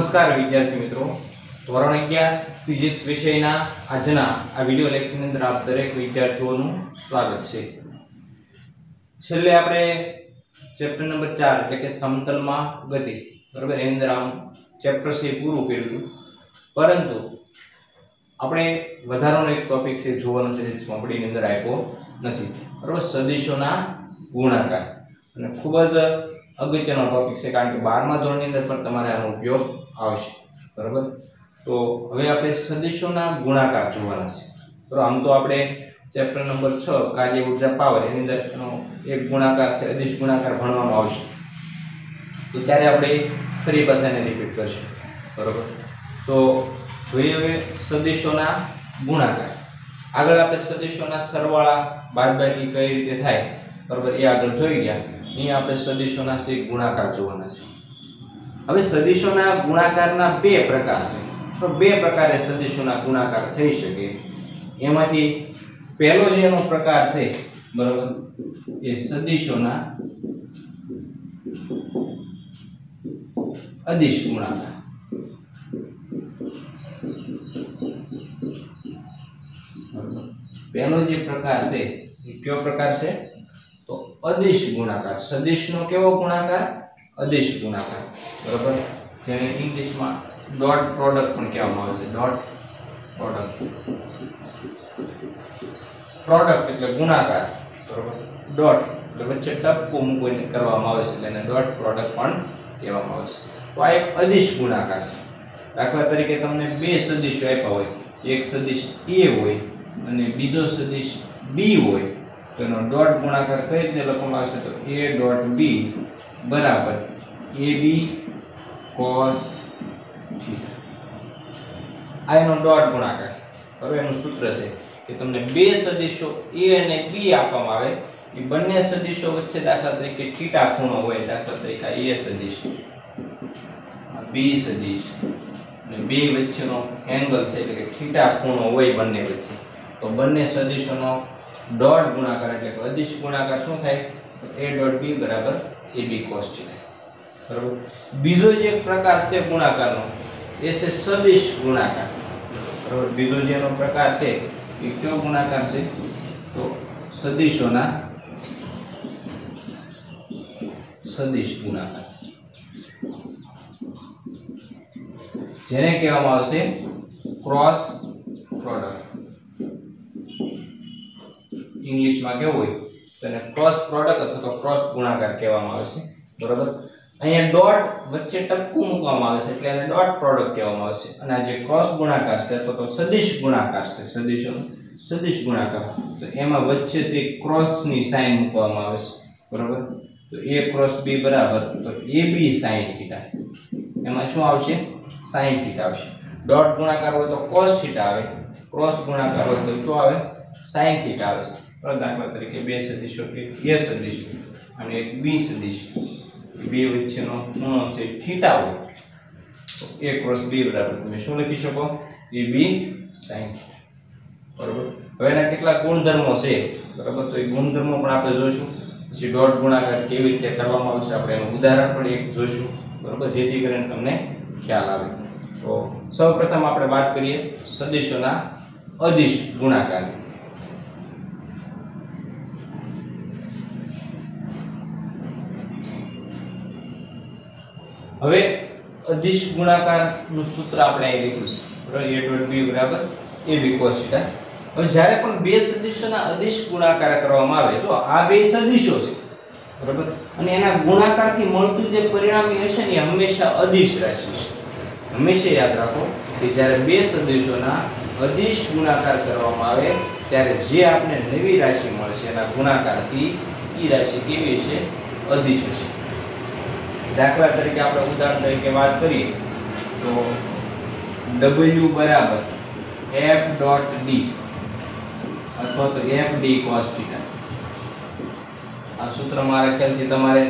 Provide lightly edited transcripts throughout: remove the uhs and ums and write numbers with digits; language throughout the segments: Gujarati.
નમસ્કાર વિદ્યાર્થી મિત્રો, ધોરણ 11 ફિઝિક્સ વિષયના આજના આ વિડિયો લેક્ચરની અંદર આપ દરેક વિદ્યાર્થીઓનું સ્વાગત છે। છેલ્લે આપણે ચેપ્ટર નંબર 4 એટલે કે સમતલમાં ગતિ બરાબર એની અંદર આમ ચેપ્ટર છે પૂરું કર્યું, પરંતુ આપણે વધારાનો એક ટોપિક છે જોવાનો છે જે ચોપડીની અંદર આપ્યો નથી બરાબર, સદિશોના ગુણાકાર। અને ખૂબ જ અગત્યનો ટોપિક છે કારણ કે 12મા ધોરણની અંદર પણ તમારે આનો ઉપયોગ આવશે બરાબર। તો હવે આપણે સદિશોના ગુણાકાર જોવાના છે બરાબર। આમ તો આપણે ચેપ્ટર નંબર 6 કાર્ય ઊર્જા પાવર એની અંદર એનો એક ગુણાકાર છે અદિશ ગુણાકાર ભણવામાં આવશે, તો ત્યારે આપણે ફરી પાછા એને રિપીટ કરશું બરાબર। તો જોઈએ હવે સદિશોના ગુણાકાર। આગળ આપણે સદિશોના સરવાળા બાદબાકી કઈ રીતે થાય બરાબર એ આગળ જોઈ ગયા। અહીં આપણે સદિશોના છે ગુણાકાર જોવાના છે। હવે સદિશોના ગુણાકારના બે પ્રકાર છે, તો બે પ્રકારે સદિશોના ગુણાકાર થઈ શકે। એમાંથી પહેલો જે એનો પ્રકાર છે બરાબર એ સદિશોના અદિશ ગુણાકાર। પહેલો જે પ્રકાર છે એ કયો પ્રકાર છે તો અદિશ ગુણાકાર। સદિશનો કેવો ગુણાકાર? અદિશ ગુણાકાર બરાબર, જેને ઇંગ્લિશમાં ડોટ પ્રોડક્ટ પણ કહેવામાં આવે છે। ડોટ પ્રોડક્ટ, પ્રોડક્ટ એટલે ગુણાકાર બરાબર, ડોટ એટલે વચ્ચે ટપકું મૂકીને કરવામાં આવે છે એટલે એને ડોટ પ્રોડક્ટ પણ કહેવામાં આવે છે। તો આ એક અદિશ ગુણાકાર છે। દાખલા તરીકે તમને બે સદિશો આપ્યા હોય, એક સદિશ a હોય અને બીજો સદિશ b હોય, તો એનો ડોટ ગુણાકાર કઈ રીતે લખવામાં આવશે તો a ડોટ b બરાબર ab cos થીટા। આ એનો ડોટ ગુણાકાર। હવે એનું સૂત્ર છે કે તમને બે સદિશો a અને b આપવામાં આવે, એ બંને સદિશો વચ્ચે દાખલા તરીકે થીટા ખૂણો હોય, દાખલા તરીકે a સદિશ b સદિશ અને બે વચ્ચેનો એંગલ છે એટલે કે થીટા ખૂણો હોય બંને વચ્ચે, તો બંને સદિશોનો ડોટ ગુણાકાર એટલે કે અદિશ ગુણાકાર શું થાય તો a ડોટ b બરાબર ab cos થીટા બરાબર। બીજો જે એક પ્રકાર છે ગુણાકારનો એ છે સદિશ ગુણાકાર બરાબર। બીજો જેનો પ્રકાર છે એ કયો ગુણાકાર છે તો સદિશોના સદિશ ગુણાકાર, જેને કહેવામાં આવશે ક્રોસ પ્રોડક્ટ। ઇંગ્લિશમાં કેવું હોય તો એને ક્રોસ પ્રોડક્ટ અથવા તો ક્રોસ ગુણાકાર કહેવામાં આવે છે બરાબર। અહીંયા ડોટ વચ્ચે ટપકું મૂકવામાં આવે છે એટલે એને ડોટ પ્રોડક્ટ કહેવામાં આવે છે, અને આ જે ક્રોસ ગુણાકાર છે અથવા તો સદિશ ગુણાકાર છે, સદિશોનો સદિશ ગુણાકાર, તો એમાં વચ્ચે છે ક્રોસની સાઇન મૂકવામાં આવે છે બરાબર। તો a ક્રોસ b બરાબર તો ab sin થીટા, એમાં શું આવશે sin થીટા આવશે। ડોટ ગુણાકાર હોય તો cos થીટા આવે, ક્રોસ ગુણાકાર હોય તો શું આવે sin થીટા આવે છે। દાખલા તરીકે બે સદિશો, એક a સદિશ અને એક b સદિશ, બે વચ્ચેનો ખૂણો છે થીટા હોય તો a ક્રોસ b બરાબર તમે શું લખી શકો ab sin થીટા બરાબર। હવે એના કેટલા ગુણધર્મો છે બરાબર, તો એ ગુણધર્મો પણ આપણે જોઈશું, પછી ડોટ ગુણાકાર કેવી રીતે કરવામાં આવશે આપણે એનું ઉદાહરણ પણ એક જોઈશું બરાબર, જેથી કરીને તમને ખ્યાલ આવે। તો સૌપ્રથમ આપણે વાત કરીએ સદિશોના અદિશ ગુણાકારની। હવે અદિશ ગુણાકારનું સૂત્ર આપણે અહીં લખ્યું છે બરાબર, a ડોટ b બરાબર ab cos થીટા। હવે જ્યારે પણ બે સદિશોના અદિશ ગુણાકાર કરવામાં આવે, જો આ બે સદિશો છે બરાબર, અને એના ગુણાકારથી મળતું જે પરિણામ હશે ને એ હંમેશા અદિશ રાશિ છે। હંમેશા યાદ રાખો કે જ્યારે બે સદિશોના અદિશ ગુણાકાર કરવામાં આવે ત્યારે જે આપણે નવી રાશિ મળશે એના ગુણાકારથી એ રાશિ કેવી હશે અદિશ હશે। દાખલા તરીકે આપણે ઉદાહરણ તરીકે વાત કરીએ તો w બરાબર f ડોટ d અથવા તો f d cos થીટા। આ સૂત્ર મારા ખ્યાલથી તમારે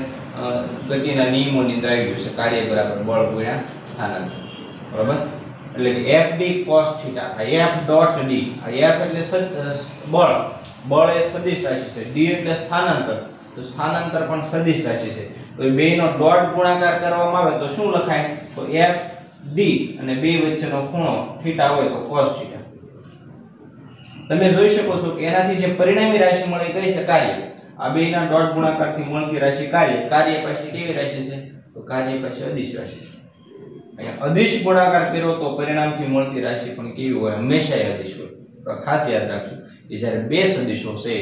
ગતિના નિયમોની અંદર આવી ગયું છે, કાર્ય બરાબર બળ ગુણ્યા સ્થાનાંતર બરાબર, એટલે કે f d cos થીટા, આ f ડોટ d, આ f એટલે બળ, બળ એ સદિશ રાશિ છે, d એટલે સ્થાનાંતર, તો સ્થાનાંતર પણ સદિશ રાશિ છે, તો એ બેયનો ડોટ ગુણાકાર કરવામાં આવે તો શું લખાય તો f ડી અને બે વચ્ચેનો ખૂણો થીટા હોય તો cos થીટા. તમે જોઈ શકો છો કે એનાથી જે પરિણામી રાશિ મળે કઈ છે કાર્ય. આ બેના ડોટ ગુણાકારથી મળતી રાશિ કાર્ય પાછી કેવી રાશિ છે તો કાર્ય પાછી અદિશ રાશિ છે. અહીંયા અદિશ ગુણાકાર કર્યો તો પરિણામથી મળતી રાશિ પણ કેવી હોય હંમેશા અદિશ હોય. તો ખાસ યાદ રાખજો કે જ્યારે બે સદિશો છે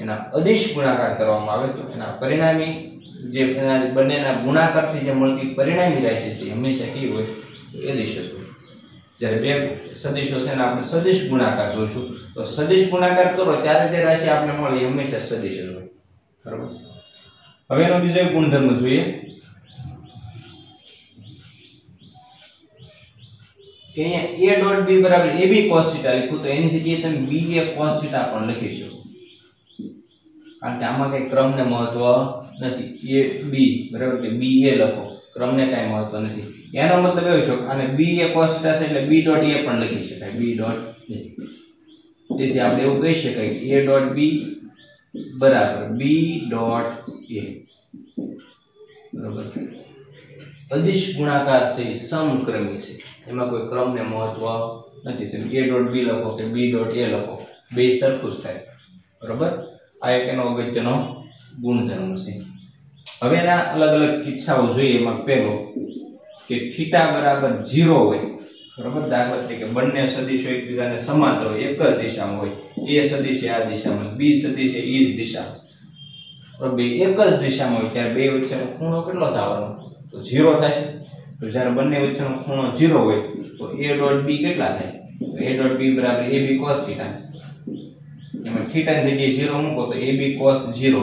એના અદિશ ગુણાકાર કરવામાં આવે તો એના પરિણામી જે બંનેના ગુણાકારથી જે મળતી પરિણામી રાશિ છે હંમેશા કેવી હોય અદિશ હોય. જ્યારે બે સદિશો છે ને આપણે સદિશ ગુણાકાર જોઈશું તો સદિશ ગુણાકાર કરો ત્યારે જે રાશિ આપણે મળે એ હંમેશા સદિશ જ હોય. બરાબર. હવે એનો બીજો એક ગુણધર્મ જોઈએ કે અહીંયા a ડોટ b બરાબર ab cos θ લખ્યું તો એની જગ્યાએ તમે ba cos θ પણ લખી શકો. કારણ કે આમાં કઈ ક્રમને મહત્વ નથી. a b બરાબર કે ba લખો ક્રમને કઈ મહત્વ નથી. એનો મતલબ એવો છે અને ba cos θ છે એટલે b ડોટ a પણ લખી શકાય b ડોટ a. તેથી આપણે એવું કહી શકાય કે a ડોટ b બરાબર b ડોટ a. બરાબર. અદિશ ગુણાકાર છે એ સમક્રમી છે. એમાં કોઈ ક્રમને મહત્વ નથી. તમે a ડોટ b લખો કે b ડોટ a લખો બે સરખું જ થાય. બરાબર. આ એક એનો અગત્યનો ગુણધર્મ છે. હવે એના અલગ અલગ કિસ્સાઓ જોઈએ. એમાં પહેલો કે થીટા બરાબર 0 હોય. બરાબર. દાખલા તરીકે બંને સદિશો એકબીજાને સમાંતર હોય એક જ દિશામાં હોય. a સદિશ આ દિશામાં b સદિશ એ જ દિશા બરાબર બે એક જ દિશામાં હોય ત્યારે બે વચ્ચેનો ખૂણો કેટલો થવાનો તો 0 થશે. તો જ્યારે બંને વચ્ચેનો ખૂણો 0 હોય તો a ડોટ b કેટલા થાય તો a ડોટ b બરાબર ab cos θ. એમાં થીટા ની જગ્યાએ 0 મૂકો તો ab cos 0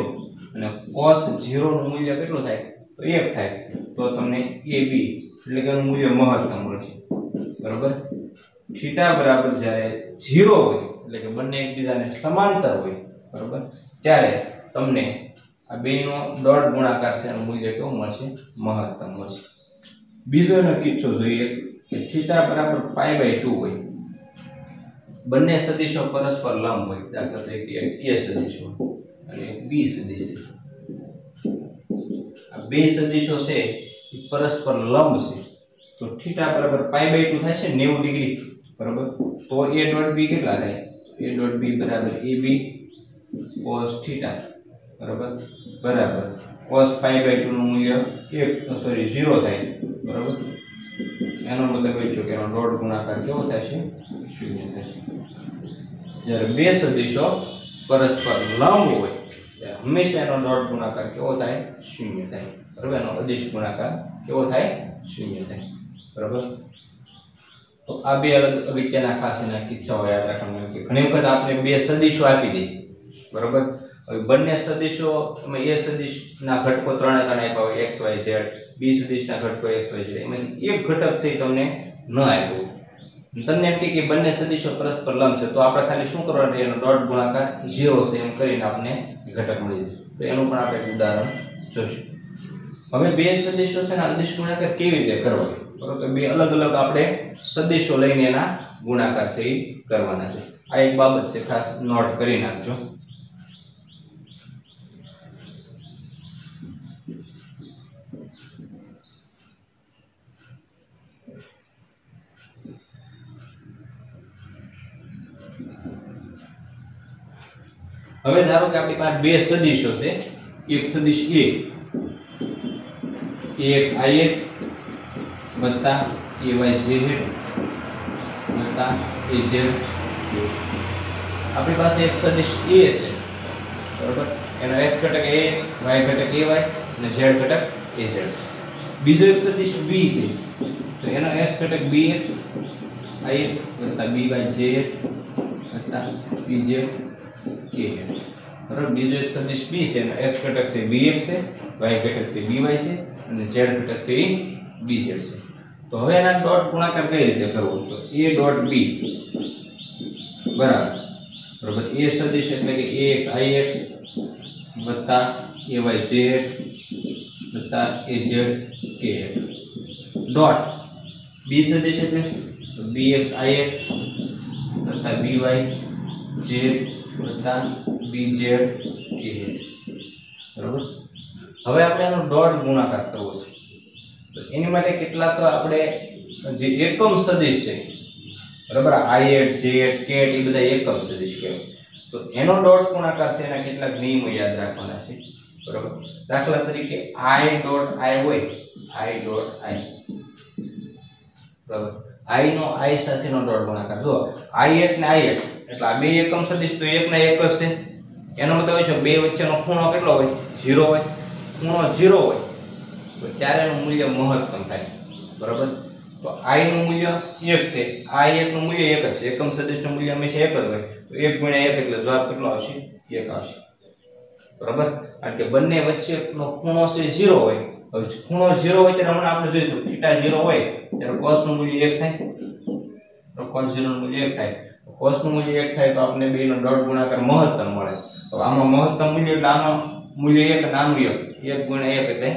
અને cos 0 નું મૂલ્ય કેટલું થાય તો 1 થાય. તો તમને ab એટલે કે એનું મૂલ્ય મહત્તમ મળશે. બરાબર. થીટા બરાબર જ્યારે 0 હોય એટલે કે બંને એકબીજાને સમાંતર હોય બરાબર ત્યારે તમને આ બેનો ડોટ ગુણાકાર છે એનું મૂલ્ય કેવું મળશે મહત્તમ મળશે. બીજો એનો કિસ્સો જોઈએ કે થીટા બરાબર π/2 હોય. બંને સદિશો પરસ્પર લંબ હોય. દાખલા તરીકે a સદિશ અને b સદિશ. આ બે સદિશો છે એ પરસ્પર લંબ છે તો થીટા બરાબર π/2 થાય છે 90 ડિગ્રી. બરાબર. તો a ડોટ b કેટલા થાય a ડોટ b બરાબર ab cos θ. બરાબર બરાબર cos π/2 નું મૂલ્ય 0 થાય. બરાબર. એનો મતલબ એ છે કે એનો ડોટ ગુણાકાર કેવો થશે 0 થશે. જ્યારે બે સદિશો પરસ્પર લંબ હોય ત્યારે હંમેશા એનો ડોટ ગુણાકાર કેવો થાય 0 થાય. બરાબર. એનો અદિશ ગુણાકાર કેવો થાય 0 થાય. બરાબર. તો આ બે અલગ અગત્યના ખાસ એના કિસ્સાઓ યાદ રાખવાના કે ઘણી વખત આપણે બે સદિશો આપી દઈએ. બરાબર. હવે બંને સદિશો એમાં a સદિશના ઘટકો ત્રણે ત્રણ આપ્યા હોય x y z b સદિશના ઘટકો x y z એમાંથી એક ઘટક છે તમને ન આપ્યો તમને એમ કે બંને સદિશો પરસ્પર લંબ છે તો આપણે ખાલી શું કરવાનું એનો ડોટ ગુણાકાર 0 છે એમ કરીને આપણે ઘટક મળી જાય. તો એનું પણ આપણે એક ઉદાહરણ જોઈશું. હવે બે સદિશો છે ને અદિશ ગુણાકાર કેવી રીતે કરવા બરોબર તો બે અલગ અલગ આપણે સદિશો લઈને એના ગુણાકાર છે એ કરવાના છે. આ એક બાબત છે ખાસ નોટ કરી નાખજો. હવે ધારો કે આપણી પાસે બે સદિશો છે. એક સદિશ a ax i વત્તા ay j વત્તા az આપણી પાસે એક સદિશ a છે બરોબર એનો x ઘટક ax y ઘટક ay અને z ઘટક az છે. બીજો એક સદિશ b છે તો એનો x ઘટક bx i વત્તા by j વત્તા bj કે બરાબર. બીજો એક સદિશ b છે એનો x ઘટક છે bx છે y ઘટક છે by છે અને z ઘટક છે bz છે. તો હવે એના ડોટ ગુણાકાર કઈ રીતે કરવો તો a ડોટ b બરાબર બરાબર a સદિશ એટલે કે ax ix વત્તા ay j વત્તા az k ડોટ b સદિશ એટલે તો bx ix વત્તા by z વત્તા bz k બરાબર. હવે આપણે એનો ડોટ ગુણાકાર કરવો છે તો એની માટે કેટલાક આપણે જે એકમ સદિશ છે બરાબર i8 j8 k8 એ બધા એકમ સદિશ કહેવાય તો એનો ડોટ ગુણાકાર છે એના કેટલાક નિયમો યાદ રાખવાના છે બરાબર દાખલા તરીકે i ડોટ i હોય i ડોટ i બરાબર i નો i સાથેનો ડોટ ગુણાકાર જો i8 ને i8 એટલે આ બે એકમ સદિશ તો એક ના એક જ છે એનો મતલબ એ છે બે વચ્ચેનો ખૂણો કેટલો હોય 0 હોય ખૂણો 0 હોય તો ત્યારે એનું મૂલ્ય મહત્તમ થાય બરાબર તો i નું મૂલ્ય 1 છે i8 નું મૂલ્ય 1 જ છે એકમ સદિશનું મૂલ્ય હંમેશા 1 જ હોય તો 1 * 1 એટલે જવાબ કેટલો આવશે 1 આવશે બરાબર કારણ કે બંને વચ્ચેનો ખૂણો છે 0 હોય હવે ખૂણો 0 હોય ત્યારે હમણાં આપણે જોઈશું θ 0 હોય ત્યારે cos નું મૂલ્ય 1 થાય તો cos 0 નું મૂલ્ય 1 થાય cos નું મૂલ્ય 1 થાય તો આપણે બેનો ડોટ ગુણાકાર મહત્તમ મળે તો આમાં મહત્તમ મૂલ્ય એટલે આમાં મૂલ્ય 1 અને આનું 1 1 * 1 એટલે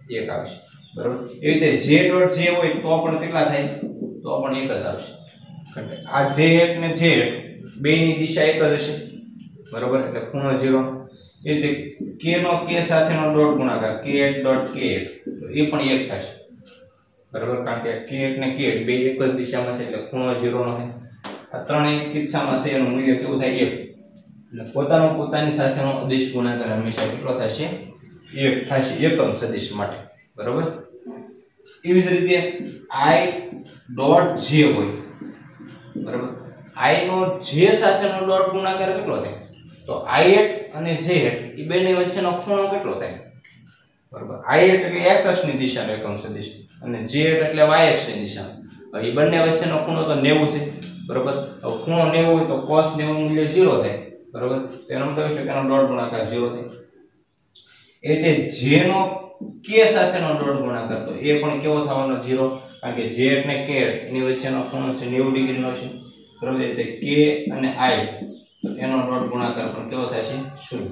1 આવશે બરાબર એ રીતે j ડોટ j હોય તો પણ કેટલા થાય તો પણ 1 જ આવશે કારણ કે આ j8 ને j8 બેયની દિશા એક જ હશે બરાબર એટલે ખૂણો 0 એ રીતે k નો k સાથેનો ડોટ ગુણાકાર k8 ડોટ k8 તો એ પણ 1 થશે બરાબર કારણ કે k8 ને k8 બે એક જ દિશામાં છે એટલે ખૂણો 0 નો થાય આ ત્રણેય કિસ્સામાં છે એનું મૂલ્ય કેવું થાય 1 એટલે પોતાની સાથેનો અદિશ ગુણાકાર હંમેશા કેટલો થશે 1 થશે એકમ સદિશ માટે બરાબર એવી જ રીતે i ડોટ j હોય બરાબર i નો j સાથેનો ડોટ ગુણાકાર કેટલો થાય તો i8 અને j8 એ બેની વચ્ચેનો ખૂણો કેટલો થાય બરાબર i8 એટલે x અક્ષની દિશાનો એકમ સદિશ અને j8 એટલે y અક્ષની દિશાનો એ બંને વચ્ચેનો ખૂણો તો 90 છે બરાબર હવે ખૂણો 90 હોય તો cos 90 મૂલ્ય 0 થાય બરાબર તેનો મતલબ છે કે એનો ડોટ ગુણાકાર 0 થાય એ રીતે j નો k સાથેનો ડોટ ગુણાકાર તો એ પણ કેવો થવાનો 0 કારણ કે j8 ને k8 એની વચ્ચેનો ખૂણો છે 90 ડિગ્રીનો છે બરાબર એટલે k અને i તો એનો ડોટ ગુણાકાર પણ કેવો થાય છે 0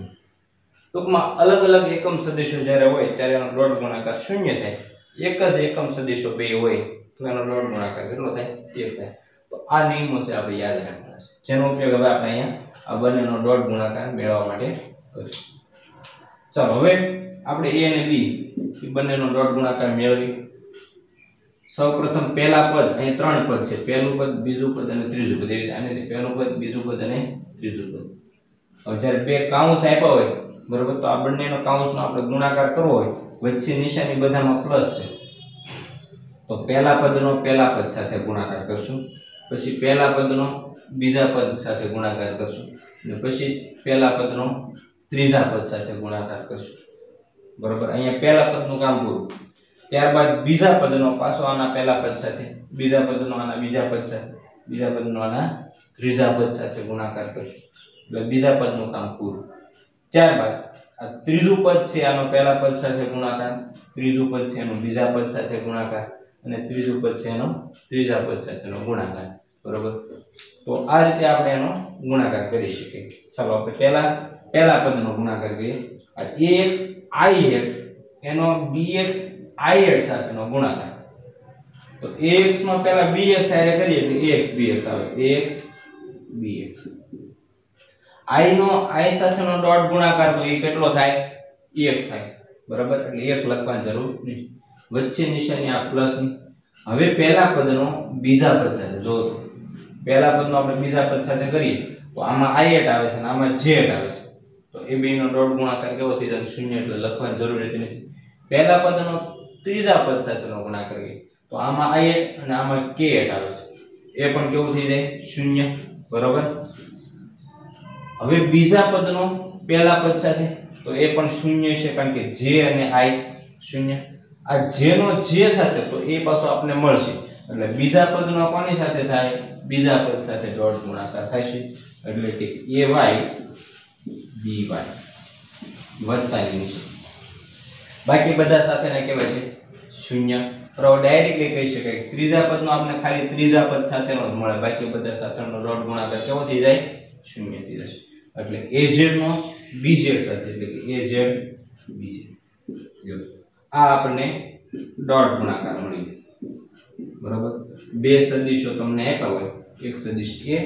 ટૂંકમાં અલગ અલગ એકમ સદિશો જ્યારે હોય ત્યારે એનો ડોટ ગુણાકાર 0 થાય એક જ એકમ સદિશો બે હોય તો એનો ડોટ ગુણાકાર કેટલો થાય 1 થાય તો આ નિયમો છે આપણે યાદ રાખવાના છે જેનો ઉપયોગ હવે આપણે અહીંયા આ બંનેનો ડોટ ગુણાકાર મેળવવા માટે કરીશું ચાલો હવે આપણે a અને b એ બંનેનો ડોટ ગુણાકાર મેળવી સૌપ્રથમ પહેલા પદ અહીં ત્રણ પદ છે પહેલું પદ બીજું પદ અને ત્રીજું પદ એ રીતે આને પહેલું પદ બીજું પદ અને ત્રીજું પદ હવે જ્યારે બે કૌંસ આપ્યા હોય બરાબર તો આ બંનેનો કૌંસનો આપણે ગુણાકાર કરવો હોય વચ્ચે નિશાની બધામાં પ્લસ છે તો પહેલા પદનો પહેલા પદ સાથે ગુણાકાર કરશું પછી પહેલા પદનો બીજા પદ સાથે ગુણાકાર કરશું અને પછી પહેલા પદનો ત્રીજા પદ સાથે ગુણાકાર કરશું બરાબર અહીંયા પહેલા પદનું કામ પૂરું ત્યારબાદ બીજા પદનો પાછો આના પહેલા પદ સાથે બીજા પદનો આના બીજા પદ સાથે બીજા પદનો આના ત્રીજા પદ સાથે ગુણાકાર કરશું એટલે બીજા પદનું કામ પૂરું ત્યારબાદ આ ત્રીજું પદ છે આનો પહેલા પદ સાથે ગુણાકાર ત્રીજું પદ છે એનો બીજા પદ સાથે ગુણાકાર અને ત્રીજું પદ છે એનો ત્રીજા પદ સાથેનો ગુણાકાર બરાબર તો આ રીતે આપણે એનો ગુણાકાર કરી શકીએ ચાલો આપણે પહેલા પદનો ગુણાકાર કરીએ આ ax i8 એનો bx i8 સાથેનો ગુણાકાર તો ax માં પહેલા bx સાથે કરીએ એટલે ax bx આવે ax bx i નો i સાથેનો ડોટ ગુણાકાર તો એ કેટલો થાય 1 થાય બરાબર એટલે 1 લખવાની જરૂર નથી વચ્ચે નિશાની આ પ્લસ ની હવે પહેલા પદનો બીજા પદ સાથે જો પહેલા પદનો આપણે બીજા પદ સાથે કરીએ તો આમાં i8 આવે છે અને આમાં j8 આવે છે તો એ બેનો ડોટ ગુણાકાર કેવો થઈ જાય 0 એટલે લખવાની જરૂર રહેતી નથી પહેલા પદનો ત્રીજા પદ સાથેનો ગુણાકાર કરીએ તો આમાં i8 અને આમાં k8 આવે છે એ પણ કેવું થઈ જાય 0 બરાબર હવે બીજા પદનો પહેલા પદ સાથે તો એ પણ 0 છે કારણ કે j અને i 0 આ j નો j સાથે તો એ પાછો આપણે મળશે એટલે બીજા પદનો કોની સાથે થાય બીજા પદ સાથે ડોટ ગુણાકાર થશે એટલે કે ay by વત્તાની નિશાની બાકી બધા સાથેના કહેવાય છે 0 પર ડાયરેક્ટલી કહી શકાય ત્રીજા પદનો આપણે ખાલી ત્રીજા પદ સાથેનો જ મળે બાકી બધા સાથેનો ડોટ ગુણાકાર કેવો થઈ જાય 0 થઈ જશે એટલે az નો bz સાથે એટલે કે az bz આ આપણને ડોટ ગુણાકાર મળી બરાબર બે સદિશો તમને આપ્યા હોય એક સદિશ a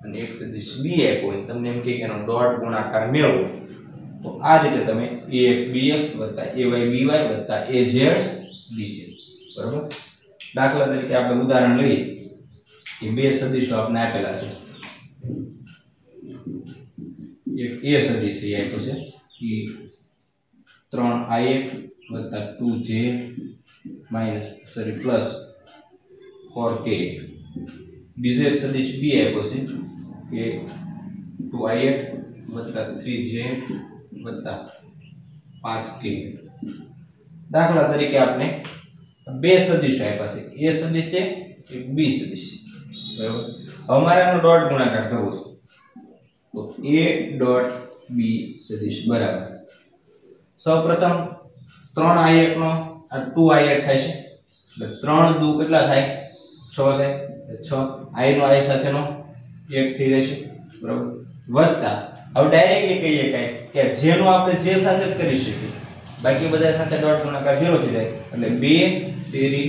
અને એક સદિશ b આપ્યો હોય તમને એમ કે એનો ડોટ ગુણાકાર મેળવો તો આ રીતે તમે ax bx + ay by + az dz બરાબર દાખલા તરીકે આપણે ઉદાહરણ લઈએ કે બે સદિશો આપણે આપેલા છે, એક a સદિશ એ આપ્યો છે એ 3i1 + 2j પ્લસ 4k, બીજો એક સદિશ b આપ્યો છે કે 2i1 + 3j + 5k. દાખલા તરીકે આપણે બે સદિશો આપ્યા છે, a સદિશ છે એક b સદિશ છે, બરાબર. હવે મારે આનો ડોટ ગુણાકાર કરવો છે, તો a ડોટ b સદિશ બરાબર સૌપ્રથમ 3i1 નો આ 2i1 થાય છે એટલે 3 દુ કેટલા થાય 6 થાય, 6 i નો i સાથેનો 1 થઈ જશે, બરાબર. વત્તા હવે ડાયરેક્ટલી કહીએ કે જેનો આપણે જે સાથે જ કરી શકીએ, બાકી બધા સાથે ડોટ ગુણાકાર 0 થઈ જાય એટલે 2 તેરી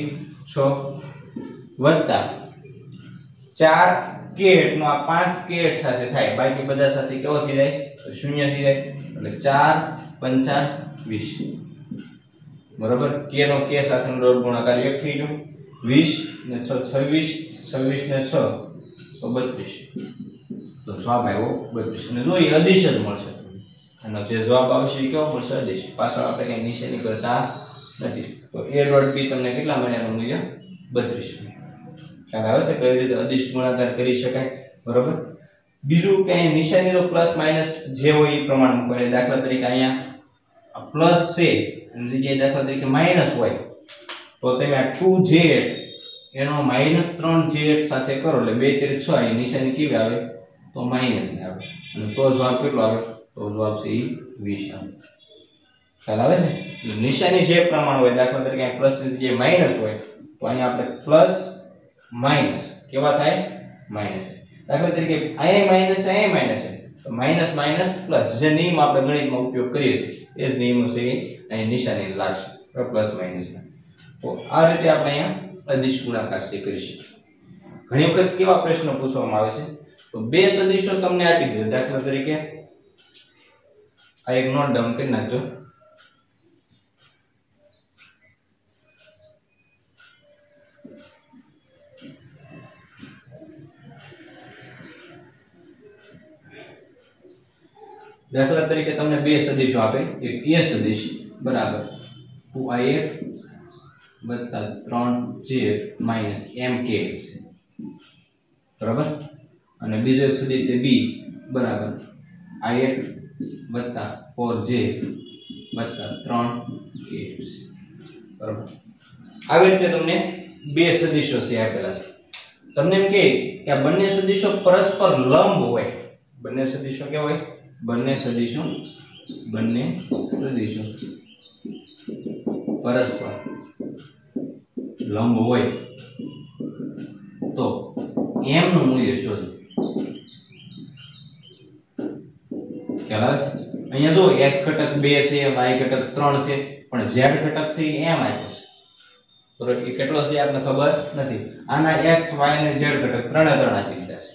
6 વત્તા 4k નો આ 5k સાથે થાય, બાકી બધા સાથે કેવો થઈ જાય તો 0 થઈ જાય એટલે 4 5 20, બરાબર. k નો k સાથેનો ડોટ ગુણાકાર 1 થઈ ગયો, 20 ને 6 26, 26 ને 6 તો 32, તો જવાબ આવ્યો 32. અને જો એ અદિશ જ મળશે, અને જે જવાબ આવશે એ કેવો મળશે અદિશ, પાછળ આપણે કઈ નિશાની કરતા નથી. તો a ડોટ b તમને કેટલા મળ્યાનું મૂલ્ય 32. ખ્યાલ આવે છે કઈ રીતે અદિશ ગુણાકાર કરી શકાય, બરાબર. બીજું કે અહીં નિશાની તો પ્લસ માઈનસ જે હોય એ પ્રમાણે મૂકવાની. દાખલા તરીકે અહીંયા પ્લસ છે એની જગ્યાએ દાખલા તરીકે માઈનસ હોય તો તમે આ 2z એનો -3z સાથે કરો એટલે 2 તેરી 6, અહીં નિશાની કેવી આવે તો માઈનસ ની આવે, અને તો જવાબ કેટલો આવે તો જવાબ છે એ 20 આવે. ખ્યાલ આવે છે. નિશાની જે પ્રમાણે હોય, દાખલા તરીકે અહીં પ્લસ ની જગ્યાએ માઈનસ હોય તો અહીંયા આપણે પ્લસ માઈનસ કેવા થાય માઈનસ. દાખલા તરીકે અહીંયા માઈનસ છે તો માઈનસ માઈનસ પ્લસ, જે નિયમ આપણે ગણિતમાં ઉપયોગ કરીએ છીએ એ જ નિયમો છે અહીં નિશાની લાગશે, પ્લસ માઈનસ માં. તો આ રીતે આપણે અહીંયા અદિશ ગુણાકાર છે કરી શકીએ. ઘણી વખત કેવા પ્રશ્નો પૂછવામાં આવે છે તો બે સદિશો તમને આપી દીધા, દાખલા તરીકે આ એક નોટ ડાઉન કરી નાખજો. દાખલા તરીકે તમને બે સદિશો આપે, એક a સદિશ બરાબર 2i1 + 3j - mk છે, બરાબર. અને બીજો એક સદિશ છે b બરાબર i1 + 4j + 3k છે, બરાબર. આવી રીતે તમને બે સદિશો છે આપેલા છે. તમને એમ કે આ બંને સદિશો પરસ્પર લંબ હોય, બંને સદિશો કેવા હોય, બંને સદિશો પરસ્પર લંબ હોય તો m નું મૂલ્ય શોધો. ખ્યાલ આવે છે. અહીંયા જો x ઘટક 2 છે, y ઘટક 3 છે, પણ z ઘટક છે એ m આપ્યો છે, તો એ કેટલો છે આપને ખબર નથી. આના x y અને z ઘટક ત્રણે આપી દીધા છે.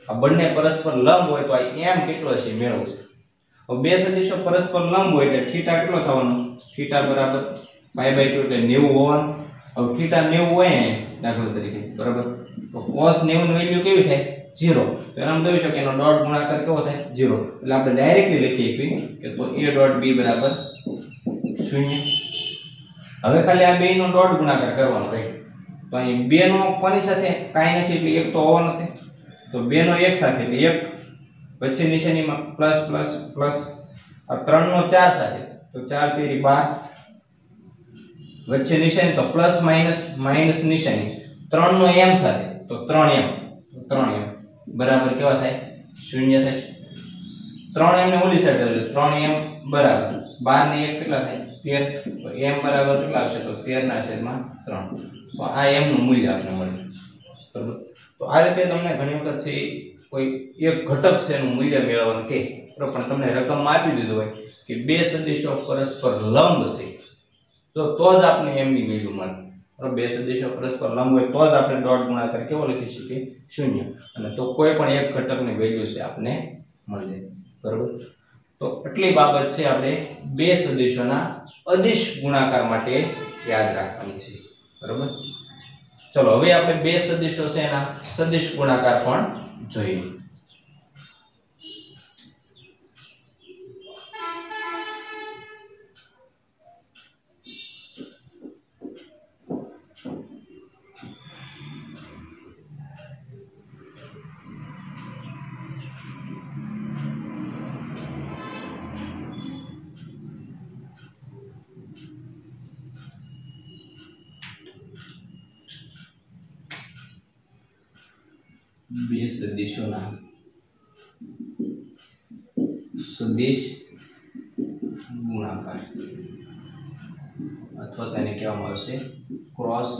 આ બંને પરસ્પર લંબ હોય તો આ m કેટલો છે મેળવશે. હવે બે સદિશો પરસ્પર લંબ હોય એટલે θ કેટલો થવાનો, θ બરાબર π/2 એટલે 90 હોવાનું. હવે θ 90 હોય ને દાખલા તરીકે, બરાબર, તો cos 90 ની વેલ્યુ કેવી થાય 0. તો એમ દઈ શકો એનો ડોટ ગુણાકાર કેવો થાય 0. એટલે આપણે ડાયરેક્ટલી લખી શકીએ કે તો a ડોટ b બરાબર 0. હવે ખાલી આ બેયનો ડોટ ગુણાકાર કરવાનો રહે. તો અહીં બે નો કોની સાથે કાઈ નથી એટલે એક તો હોવાનો છે, તો બે નો એક સાથે એટલે એક, વચ્ચે નિશાનીમાં પ્લસ પ્લસ પ્લસ, આ 3 નો 4 સાથે તો 4 તેરી 12, વચ્ચે નિશાની તો પ્લસ માઈનસ માઈનસ નિશાની, 3 નો m સાથે તો 3m બરાબર કેવા થાય 0 થાય. 3m ને ઓલી સાઈડ એટલે 3m બરાબર 12 ને 1 કેટલા થાય 13, તો m બરાબર કેટલા આવશે તો 13/3. તો આ m નું મૂલ્ય આપણને મળે, બરાબર. તો આ રીતે તમને ઘણી વખત છે કોઈ એક ઘટક છે એનું મૂલ્ય મેળવવાનું કે, પણ તમને રકમમાં આપી દીધું હોય કે બે સદિશો પરસ્પર લંબ છે તો જ આપણે m ની વેલ્યુ મળે. બે સદિશો પરસ્પર લંબ હોય તો જ આપણે ડોટ ગુણાકાર કેવો લખી શકીએ 0, અને તો કોઈ પણ એક ઘટકની વેલ્યુ છે આપણે મળી જાય, બરાબર. તો આટલી બાબત છે આપણે બે સદિશોના અદિશ ગુણાકાર માટે યાદ રાખવાની છે, બરાબર. चलो હવે આપણે બે સદિશો છે એના સદિશ ગુણાકાર પણ જોઈએ। બે સદિશોના સદિશ ગુણાકાર અથવા તેને કહેવામાં આવે છે ક્રોસ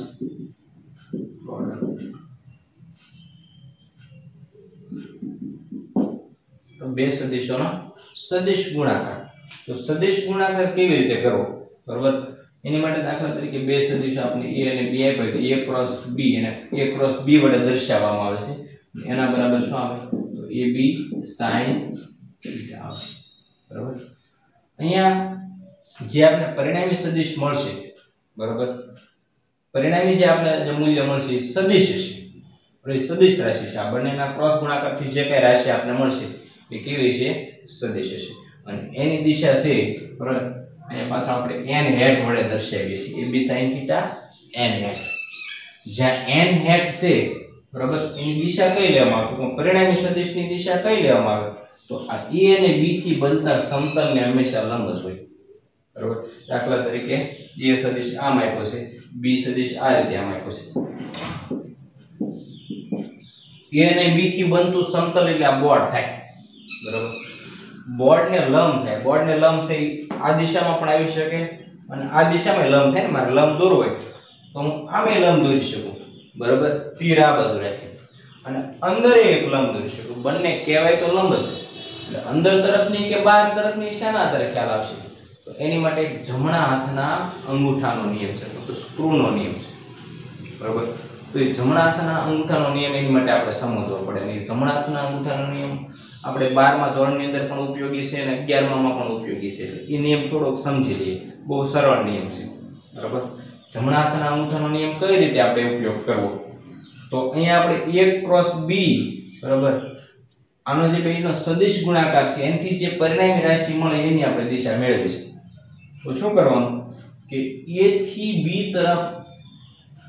પ્રોડક્ટ। તો બે સદિશોનો સદિશ ગુણાકાર, તો સદિશ ગુણાકાર કેવી રીતે કરવો, બરોબર? એની માટે દાખલા તરીકે બે સદિશો આપણે a અને b આપ્યા તો a ક્રોસ b અને a ક્રોસ b વડે દર્શાવવામાં આવે છે। એના બરાબર શું આવે તો ab sin θ આવે, બરાબર? અહીંયા જે આપણે પરિણામી સદિશ મળશે, બરાબર, પરિણામી જે આપણે જે મૂલ્ય મળશે એ સદિશ છે, સદિશ રાશિ છે। આ બંનેના ક્રોસ ગુણાકારથી જે કઈ રાશિ આપણે મળશે એ કેવી છે, સદિશ છે। અને એની દિશા છે, બરાબર, અહીંયા પાછળ આપણે n હેટ વડે દર્શાવીએ છીએ ab sin θ n હેટ। જ્યાં n હેટ છે, બરાબર, એની દિશા કઈ લેવામાં આવે તો પરિણામી સદિશની દિશા કઈ લેવામાં આવે તો આ a અને b થી બનતા સમતલને હંમેશા લંબ જ હોય, બરાબર? દાખલા તરીકે a સદિશ આમ આપ્યો છે, b સદિશ આ રીતે આમ આપ્યો છે। a અને b થી બનતું સમતલ એટલે આ બોર્ડ થાય, બરાબર? બોર્ડને લંબ થાય, બોર્ડને લંબ છે આ દિશામાં પણ આવી શકે અને આ દિશામાં લંબ થાય ને, મારે લંબ દોરવો હોય તો હું આમે લંબ દોરી શકું, બરાબર? તીર આ બાજુ રાખી અને અંદર એક લંબ દોરી શકું, બંને કહેવાય તો લંબ જ, એટલે અંદર તરફની કે બહાર તરફની શાના આધારે ખ્યાલ આવશે તો એની માટે જમણા હાથના અંગૂઠાનો નિયમ છે, તો સ્ક્રૂનો નિયમ છે, બરાબર? તો એ જમણા હાથના અંગૂઠાનો નિયમ એની માટે આપણે સમજવો પડે અને જમણા હાથના અંગૂઠાનો નિયમ આપણે 12મા ધોરણની અંદર પણ ઉપયોગી છે અને 11મામાં પણ ઉપયોગી છે, એટલે એ નિયમ થોડોક સમજી લઈએ, બહુ સરળ નિયમ છે, બરાબર? જમણા હાથના અંગૂઠાનો નિયમ કઈ રીતે આપણે ઉપયોગ કરવો તો અહીંયા આપણે a ક્રોસ b, બરાબર, આનો જે બેનો સદિશ ગુણાકાર છે એનાથી જે પરિણામી રાશિ મળે એની આપણે દિશા મેળવી છે। તો શું કરવાનું કે a થી b તરફ,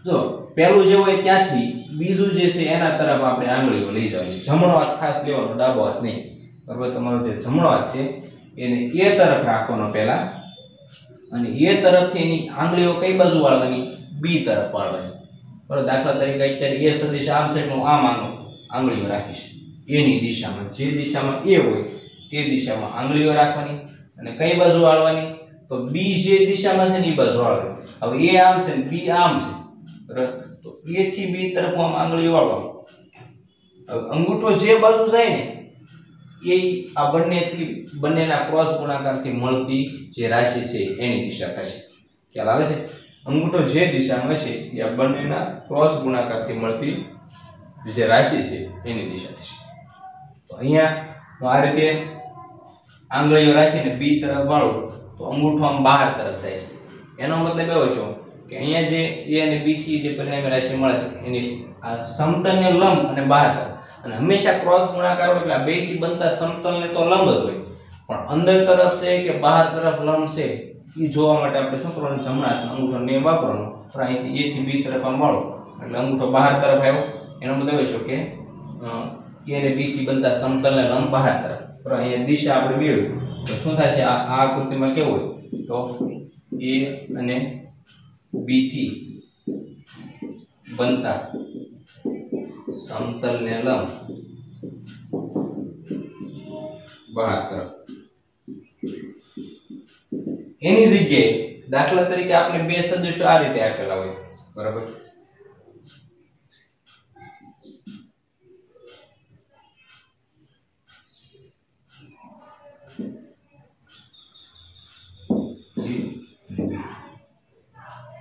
જો પહેલું જે હોય ત્યાંથી બીજું જે છે એના તરફ આપણે આંગળીઓ લઈ જવાની, જમણો હાથ ખાસ લેવાનો, ડાબો હાથ નહીં, બરાબર? તમારો જે જમણો હાથ છે એને a તરફ રાખવાનો પહેલા અને a તરફથી એની આંગળીઓ કઈ બાજુ વાળવાની, b તરફ વાળવાની, બરાબર? દાખલા તરીકે અત્યારે a સદિશ આમ છે તો આમ આંગળીઓ રાખીશ, એની દિશામાં, જે દિશામાં a હોય તે દિશામાં આંગળીઓ રાખવાની અને કઈ બાજુ વાળવાની તો b જે દિશામાં છે ને એ બાજુ વાળવાની। હવે a આમ છે ને b આમ છે, બરાબર? તો a થી b તરફ આમ આંગળીઓ વાળવાની। હવે અંગૂઠો જે બાજુ જાય ને એ આ બંનેના ક્રોસ ગુણાકારથી મળતી જે રાશિ છે એની દિશા થશે, ખ્યાલ આવે છે? અંગૂઠો જે દિશામાં છે એ આ બંનેના ક્રોસ ગુણાકારથી મળતી જે રાશિ છે એની દિશા થશે। તો અહીંયા હું આ રીતે આંગળીઓ રાખીને b તરફ વાળું તો અંગૂઠો આમ બહાર તરફ જાય છે, એનો મતલબ એવો છે કે અહીંયા જે a અને b થી જે પરિણામી રાશિ મળે છે એની આ સમતલને લંબ અને બહાર તરફ, અને હંમેશા ક્રોસ ગુણાકાર હોય એટલે આ બે થી બનતા સમતલને તો લંબ જ હોય, પણ અંદર તરફ છે કે બહાર તરફ લંબ છે એ જોવા માટે આપણે શું કરવાનું, જમણા હાથનો અંગૂઠો નિયમ વાપરવાનો, પણ અહીંથી a થી b તરફ આમ વાળો એટલે અંગૂઠો બહાર તરફ આવ્યો, એનો મતલબ એ છે કે a અને b થી બનતા સમતલને લંબ બહાર તરફ, પણ અહીંયા દિશા આપણે મેળવી તો શું થશે, આ આકૃતિમાં કેવું હોય તો a અને b થી બનતા સમતલને લંબ બહાર તરફ, એની જગ્યાએ દાખલા તરીકે આપણે બે સદિશો આ રીતે આપેલા હોય, બરાબર?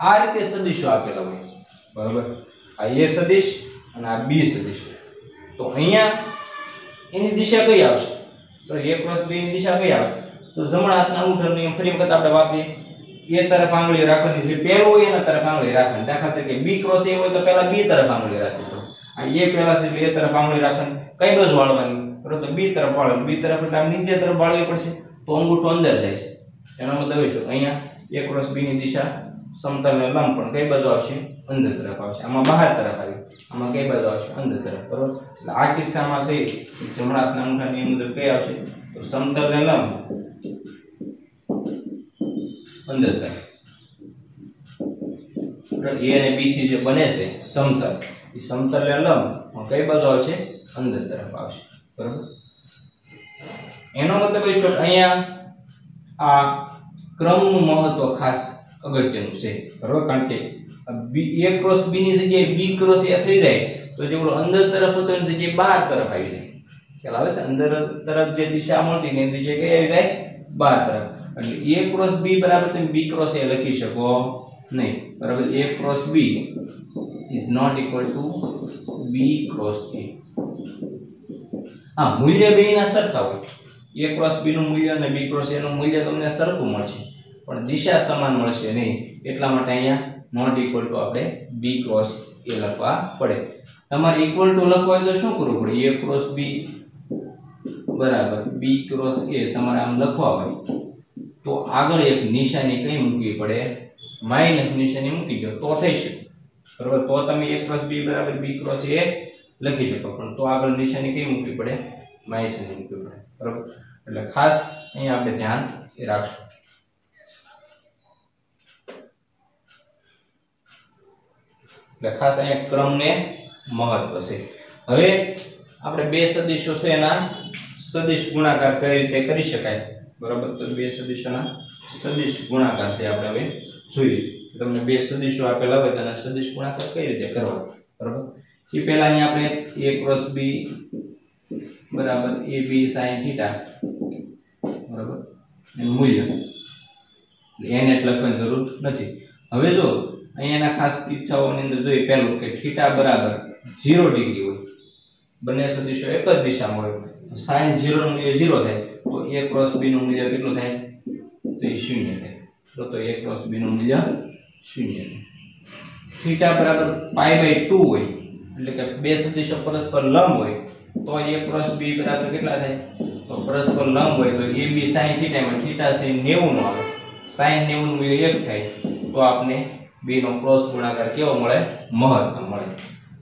આ રીતે સદિશો આપેલા હોય, બરાબર? આ a સદિશ અને આ b સદિશ, તો અહીંયા એની દિશા કઈ આવશે તો a ક્રોસ b ની દિશા કઈ આવશે તો જમણા હાથના અંગૂઠાનો નિયમ ફરી વખત આપણે વાપરીએ એ તરફ આંગળી રાખવાની છે, પહેલો હોય એના તરફ આંગળી રાખવાની. દાખલા તરીકે b ક્રોસ a હોય તો પહેલા b તરફ આંગળી રાખવી પડે. આ a પહેલા છે એટલે a તરફ આંગળી રાખવાની. કઈ બાજુ વાળવાની? બરોબર, તો b તરફ વાળવાની. b તરફ એટલે આમ નીચે તરફ વાળવી પડશે, તો અંગૂઠો અંદર જાય છે. એનો મતલબ એ છે અહીંયા a ક્રોસ b ની દિશા સમતલને લંબ પણ કઈ બાજુ આવશે? અંદર તરફ આવશે. આમાં બહાર તરફ આવી, આમાં કઈ બાજુ આવશે? અંદર તરફ. બરોબર, એટલે આ કિસ્સામાં છે જમણા હાથના અંગૂઠાની નિયમ મુજબ કઈ આવશે? તો સમતલને લંબ અંદર તરફ. a અને b થી જે બને છે સમતલ, એ સમતલને લંબ કઈ બાજુ આવશે? અંદર તરફ આવશે. બરોબર, એનો મતલબ એ છે કે અહીંયા આ ક્રમનું મહત્વ ખાસ અગત્યનું છે. બરોબર, કારણ કે a ક્રોસ b ની જગ્યાએ b ક્રોસ a થઈ જાય તો જે ઓલો અંદર તરફ હતો એની જગ્યાએ બહાર તરફ આવી જાય. ખ્યાલ આવે છે? અંદર તરફ જે દિશા મળતી એની જગ્યાએ કઈ આવી જાય? બહાર તરફ. એટલે a ક્રોસ b બરાબર તમે b ક્રોસ a લખી શકો નહીં. બરાબર, a cross b is not equal to b cross a. હા, મૂલ્ય બેયના સરખા હોય. a ક્રોસ b નું મૂલ્ય અને b ક્રોસ a નું મૂલ્ય તમને સરખું મળશે, પણ દિશા સમાન મળશે નહીં. એટલા માટે અહીંયા નોટ ઇક્વલ ટુ આપણે b ક્રોસ a લખવા પડે. તમારે ઇક્વલ ટુ લખવા હોય તો શું કરવું પડે? a ક્રોસ b બરાબર b ક્રોસ a તમારે આમ લખવા હોય તો આગળ એક નિશાની કઈ મૂકવી પડે? માઈનસ નિશાની મૂકી દો તો થઈ શકે. બરાબર, તો તમે a ક્રોસ b બરાબર b ક્રોસ a લખી શકો, પણ તો આગળ નિશાની કઈ મૂકવી પડે? માઈનસ મૂકવી પડે. બરાબર, એટલે ખાસ અહીંયા આપણે ધ્યાન રાખશું. એટલે ખાસ અહીંયા ક્રમને મહત્વ છે. હવે આપણે બે સદિશો છે એના સદિશ ગુણાકાર કઈ રીતે કરી શકાય? બરાબર, તો બે સદિશોના સદિશ ગુણાકાર છે આપણે હવે જોઈએ. તમને બે સદિશો આપેલા હોય તેના સદિશ ગુણાકાર કઈ રીતે કરવા? બરાબર, એ પહેલા અહીંયા આપણે a ક્રોસ b બરાબર ab sin થીટા બરાબર એનું મૂલ્ય n એટલે લખવાની જરૂર નથી. હવે જો અહીંયાના ખાસ ઈચ્છાઓની અંદર જોઈએ પહેલું કે થીટા બરાબર 0 ડિગ્રી હોય, બંને સદિશો એક જ દિશામાં હોય, sin 0 નું મૂલ્ય 0 થાય તો a ક્રોસ b નું મૂલ્ય કેટલું થાય? તો એ 0 થાય. તો a ક્રોસ b નું મૂલ્ય 0 થાય. થીટા બરાબર π/2 હોય એટલે કે બે સદિશો પરસ્પર લંબ હોય તો a ક્રોસ b બરાબર કેટલા થાય? તો પરસ્પર લંબ હોય તો ab sin થીટા માં થીટા sin 90 નો આવે, sin 90 નું મૂલ્ય 1 થાય તો આપને b નો ક્રોસ ગુણાકાર કેવો મળે? મહત્તમ મળે.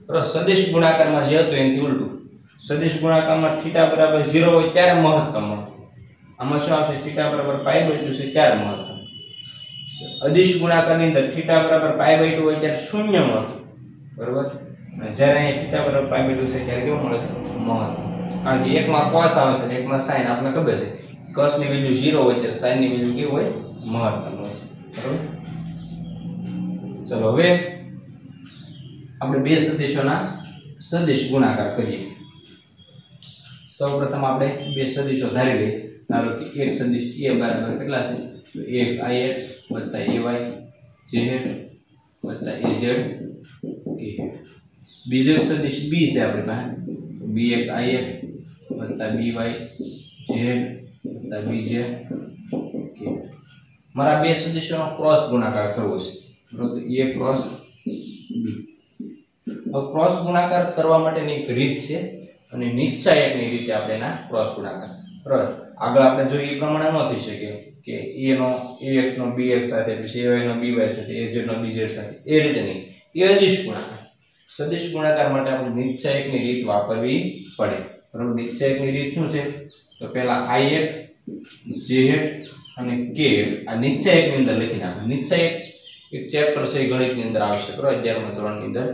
બરાબર, સદિશ ગુણાકારમાં જે હતું એનાથી ઉલટું. સદિશ ગુણાકારમાં થીટા બરાબર 0 હોય ત્યારે મહત્તમ મળે. આમાં શું આવશે? થીટા બરાબર π/2 છે ત્યારે મહત્તમ. અદિશ ગુણાકારની અંદર થીટા બરાબર π/2 હોય ત્યારે શૂન્ય મળે. બરાબર, જ્યારે અહીં થીટા બરાબર π/2 છે ત્યારે કેવું મળે છે? મહત્તમ. કારણ કે એકમાં cos આવે છે અને એકમાં sin. આપણે ખબર છે cos ની વેલ્યુ 0 હોય ત્યારે sin ની વેલ્યુ કેવી હોય? મહત્તમ હોય છે. બરાબર, ચલો હવે આપણે બે સદિશોના સદિશ ગુણાકાર કરીએ. સૌપ્રથમ આપણે બે સદિશો ધારી લઈએ. ધારો કે એક સદિશ a બરાબર કેટલા છે? તો ax i + ay z + az a. બીજો એક સદિશ b છે આપણી પાસે, bx i + by z + bz a. મારા બે સદિશોનો ક્રોસ ગુણાકાર કરવો છે. બરોબર, a ક્રોસ b. હવે ક્રોસ ગુણાકાર કરવા માટેની એક રીત છે અને નિશ્ચયકની રીતે આપણે એના ક્રોસ ગુણાકાર. બરાબર, આગળ આપણે જોઈએ એ પ્રમાણે ન થઈ શકે કે a no ax no bx સાથે, પછી ay નો by સાથે, az નો bz સાથે, એ રીતે નહીં. એ અદિશ ગુણાકાર. સદિશ ગુણાકાર માટે આપણે નિશ્ચયકની રીત વાપરવી પડે. બરાબર, નિશ્ચયકની રીત શું છે? તો પહેલા i j અને k આ નિશ્ચયકની અંદર લખી નાખો. નિશ્ચયક એક ચેપ્ટર છે ગણિતની અંદર આવશે. બરાબર, 11મા ધોરણની અંદર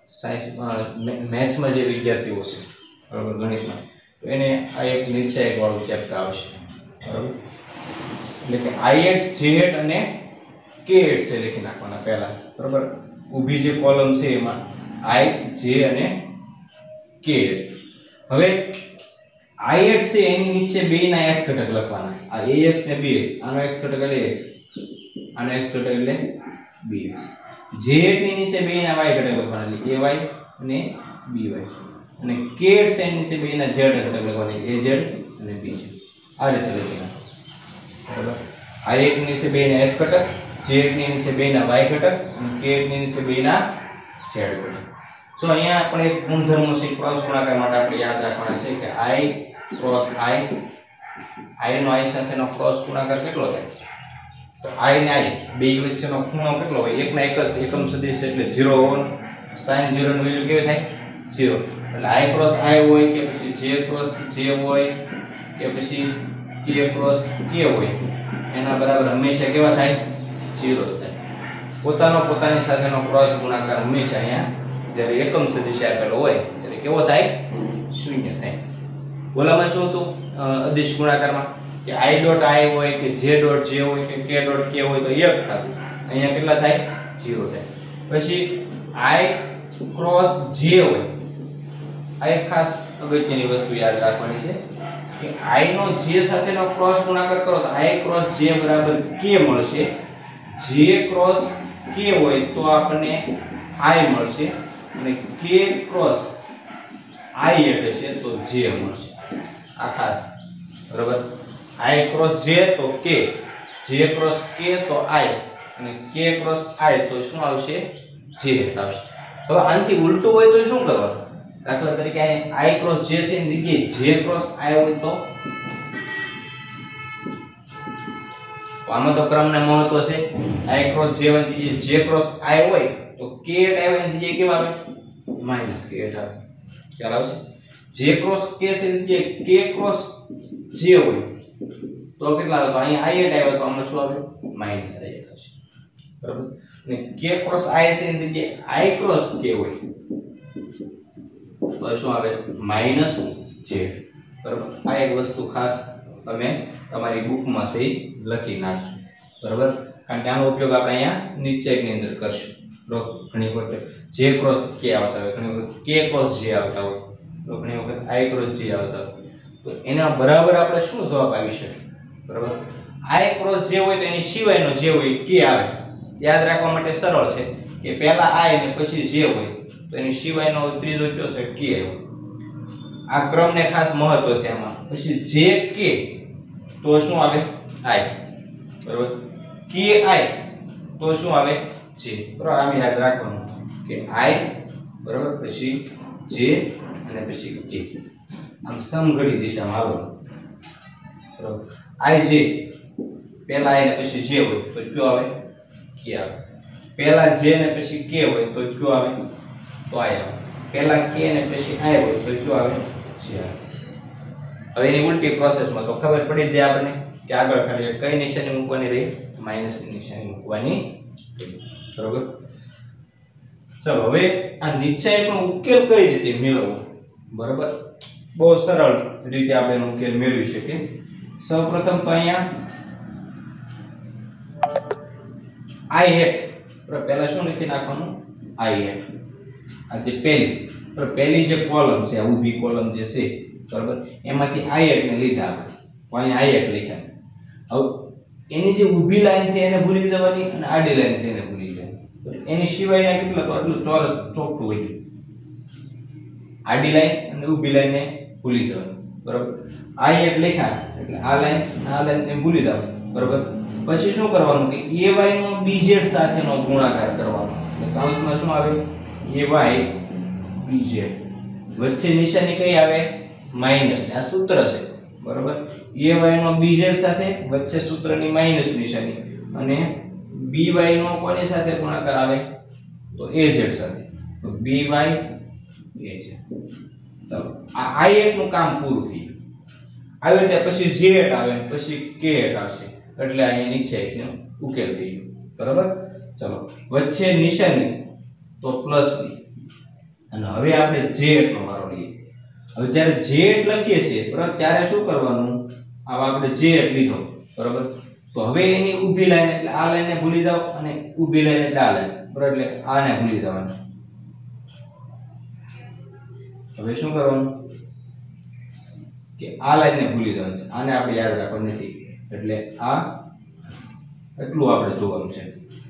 સાયન્સ મેથ્સમાં જે વિદ્યાર્થીઓ છે બરાબર ગણિતમાં, તો એને આ એક નિશ્ચયક વાળું ચેપ્ટર આવશે. બરાબર, એટલે કે i j અને k છે લખી નાખવાના પહેલા. બરાબર, ઊભી જે કોલમ છે એમાં i j અને k. હવે i છે એની નીચે બેયના x ઘટક લખવાના. આ ax ને bx, આનો x ઘટક એટલે ax, આનો x ઘટક એટલે bx. j ની નીચે બેયના y ઘટક લખવાના એટલે ay અને by. અને k છે એની નીચે બેયના z ઘટક લખવાના az અને bz. આ રીતે લખી નાખો. બરાબર, I1 ની નીચે બેના s ઘટક, J1 ની નીચે બેના y ઘટક અને K1 ની નીચે બેના z ઘટક. સો અહીંયા આપણે એક ગુણધર્મ છે ક્રોસ ગુણાકાર માટે આપણે યાદ રાખવાના છે કે I ક્રોસ I નો I સાથેનો ક્રોસ ગુણાકાર કેટલો થાય? તો I ને I બે વચ્ચેનો ખૂણો કેટલો હોય? એક ના એક જ એકમ સદિશ એટલે 0 હોવાનો. sin 0 ની વેલ્યુ કેવી થાય? 0. એટલે I ક્રોસ I હોય કે પછી J ક્રોસ J હોય કે પછી K ક્રોસ K હોય એના બરાબર હંમેશા કેવા થાય? 0 જ થાય. પોતાની સાથેનો ક્રોસ ગુણાકાર હંમેશા અહીંયા જ્યારે એકમ સદિશ આપેલો હોય ત્યારે કેવો થાય? 0 થાય. ઓલામાં શું હતું અદિશ ગુણાકારમાં કે I ડોટ I હોય કે J ડોટ J હોય કે K ડોટ K હોય તો 1 થતું. અહીંયા કેટલા થાય? 0 થાય. પછી I ક્રોસ J હોય આ એક ખાસ અગત્યની વસ્તુ યાદ રાખવાની છે કે I નો J સાથેનો ક્રોસ ગુણાકાર કરો તો I ક્રોસ J બરાબર K મળશે. J ક્રોસ K હોય તો આપણને I મળશે અને K ક્રોસ I એટલે છે તો J મળશે. આ ખાસ બરાબર. I ક્રોસ J તો K, J ક્રોસ K તો I અને K ક્રોસ I તો શું આવશે? J આવશે. હવે આનાથી ઉલટું હોય તો શું કરવાનું? દાખલા તરીકે I ક્રોસ J ની જગ્યાએ J ક્રોસ I હોય તો આમાં તો ક્રમના મહત્વ છે. I ક્રોસ J ની જગ્યાએ J ક્રોસ I હોય તો K I ની જગ્યાએ કેવા આવે? માઈનસ K આવે. ખ્યાલ આવશે? J ક્રોસ K ની જગ્યાએ K ક્રોસ J હોય તો કેટલા આવે? તો અહીંયા I આવ્યો તો આમાં શું આવે? માઈનસ I આવશે. બરાબર. અને K ક્રોસ I ની જગ્યાએ I ક્રોસ K હોય તો શું આવે? Minus J. બરાબર. આ એક વસ્તુ ખાસ તમે તમારી બુકમાં સહી લખી નાખજો. બરાબર. કારણ કે આનો ઉપયોગ આપણે અહીંયા નિશ્ચયકની અંદર કરશું. બરાબર. ઘણી વખત J ક્રોસ K આવતા હોય, ઘણી વખત K ક્રોસ J આવતા હોય, તો ઘણી વખત I ક્રોસ J આવતા હોય. તો એના બરાબર આપણે શું જવાબ આવી શકે? બરાબર. I ક્રોસ J હોય તો એની સિવાયનો J હોય K આવે. યાદ રાખવા માટે સરળ છે કે પહેલા I અને પછી J હોય તો એની સિવાયનો ત્રીજો કયો છે? K આવ્યો. આ ક્રમને ખાસ મહત્વ છે આમાં. પછી J K તો શું આવે? I. બરાબર. K I તો શું આવે? J. બરાબર. આમ યાદ રાખવાનું કે I બરાબર પછી J અને પછી K. આમ સમઘડી દિશામાં આવવાનું. બરાબર. I J પહેલા I ને પછી J હોય તો કયો આવે? K આવે. પહેલા J ને પછી K હોય તો કયો આવે? તો I આવે. પહેલા K ને પછી I હોય તો કયો આવે? J આવે. હવે એની ઉલટી પ્રોસેસમાં તો ખબર પડી જાય આપણને કે આગળ ખાલી કઈ નિશાની મૂકવાની રહી? માઈનસ ની નિશાની મૂકવાની. બરાબર. ચલો હવે આ નિશ્ચયકનો ઉકેલ કઈ રીતે મેળવવો? બરાબર. બહુ સરળ રીતે આપણે એનો ઉકેલ મેળવી શકીએ. સૌપ્રથમ તો અહીંયા I હેટ પહેલા શું લખી નાખવાનું? I hat. આ જે પહેલી જે કોલમ છે આ ઊભી કોલમ જે છે બરાબર એમાંથી I હેટ ને લીધા આપણે. તો અહીંયા I હેટ લખ્યા. હવે એની જે ઊભી લાઈન છે એને ભૂલી જવાની અને આડી લાઈન છે એને ભૂલી જવાની. એની સિવાયના કેટલા? તો આટલું ચોરસ ચોકટું હોય. આડી લાઈન અને ઊભી લાઈનને ભૂલી જવાનું. બરાબર. I હેટ લખ્યા એટલે આ લાઈન ને ભૂલી જવાનું. બરાબર. પછી શું કરવાનું કે AY નો BZ સાથેનો ગુણાકાર કરવાનો. એટલે કૌંસમાં શું આવે? AY BZ. વચ્ચે નિશાની કઈ આવે? માઈનસ. આ સૂત્ર છે. બરાબર. AY નો BZ સાથે વચ્ચે સૂત્રની માઈનસ નિશાની અને BY નો કોની સાથે ગુણાકાર આવે? તો AZ સાથે. તો BY AZ. ચાલો આ I હેટ નું કામ પૂરું થઈ ગયું. આવી રીતે પછી J હેટ આવે પછી K હેટ આવશે. એટલે અહીં નિશ્ચયકનો ઉકેલ થઈ ગયો. બરાબર. ચલો વચ્ચે નિશાની તો પ્લસ ની અને હવે આપણે J હેટ નો વારો લઈએ. હવે જ્યારે J હેટ લખીએ છીએ બરાબર ત્યારે શું કરવાનું? આ આપણે J હેટ લીધો બરાબર. તો હવે એની ઊભી લાઈન એટલે આ લાઈનને ભૂલી જાવ અને ઊભી લાઈન એટલે આ લાઈન બરાબર એટલે આને ભૂલી જવાનું. હવે શું કરવાનું કે આ લાઈનને ભૂલી જવાનું છે. આને આપણે યાદ રાખવાનું નથી. એટલે આ એટલું આપણે જોવાનું છે.